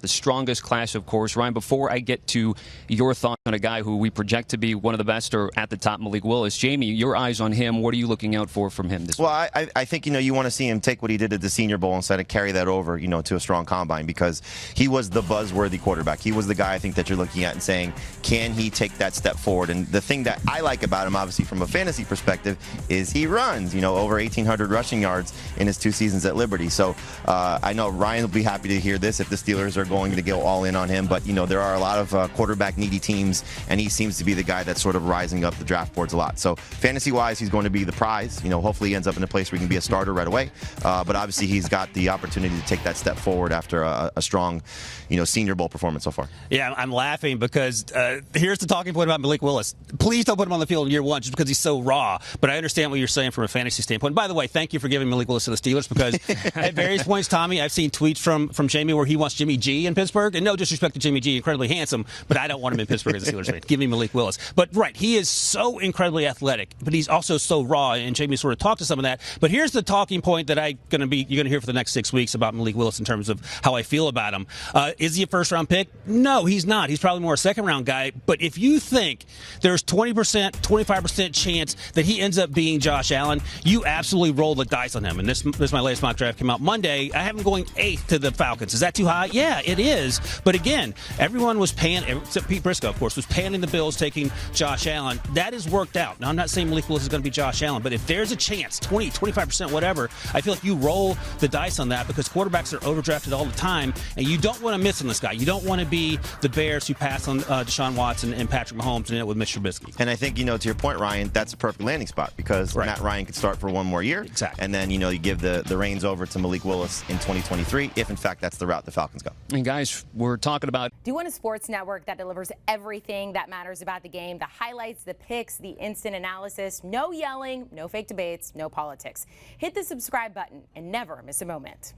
the strongest class, of course. Ryan, before I get to your thoughts on a guy who we project to be one of the best or at the top, Malik Willis, Jamie, your eyes on him. What are you looking out for from him this week? Well, I think, you want to see him take what he did at the Senior Bowl instead of carry that over, to a strong combine, because he was the buzzworthy quarterback. He was the guy I think that you're looking at and saying, can he take that step forward? And the thing that I like about him, obviously from a fantasy perspective, is he runs, over 1,800 rushing yards in his 2 seasons at Liberty. So I know Ryan will be happy to hear this if the Steelers are going to go all in on him. But, there are a lot of quarterback-needy teams, and he seems to be the guy that's sort of rising up the draft boards a lot. So fantasy-wise, he's going to be the prize. Hopefully he ends up in a place where he can be a starter right away. But obviously he's got the opportunity to take that step forward after a strong, Senior Bowl performance so far. Yeah, I'm laughing because here's the talking point about Malik Willis. Please don't put him on the field in year 1 just because he's so raw. But I understand what you're saying from a fantasy standpoint. By the way, thank you for giving Malik Willis to the Steelers, because at various points, Tommy, I've seen tweets from Jamie where he wants Jimmy G in Pittsburgh. And no disrespect to Jimmy G, incredibly handsome, but I don't want him in Pittsburgh as a Steelers fan. Give me Malik Willis. But right, he is so incredibly athletic, but he's also so raw, and Jamie sort of talked to some of that. But here's the talking point that you're going to hear for the next 6 weeks about Malik Willis in terms of how I feel about him. Is he a first-round pick? No, he's not. He's probably more a second-round guy. But if you think there's 20%, 25% chance that he ends up being Josh Allen, you absolutely roll the dice on him. And this is my latest mock draft, came out Monday. I have him going 8th to the Falcons. Is that too high? Yeah, it is. But again, everyone was paying, except Pete Briscoe, of course, was panning the Bills taking Josh Allen. That has worked out. Now, I'm not saying Malik Willis is going to be Josh Allen, but if there's a chance, 20, 25%, whatever, I feel like you roll the dice on that, because quarterbacks are overdrafted all the time, and you don't want to miss on this guy. You don't want to be the Bears who pass on Deshaun Watson and Patrick Mahomes and end it with Mitch Trubisky. And I think, to your point, Ryan, that's a perfect landing spot, because Matt Ryan could start for one more year. Exactly. And then, you give the reins over to Malik Willis in 2023, if in fact that's the route the Falcons go. And guys, we're talking about... Do you want a sports network that delivers everything that matters about the game? The highlights, the picks, the instant analysis, no yelling, no fake debates, no politics. Hit the subscribe button and never miss a moment.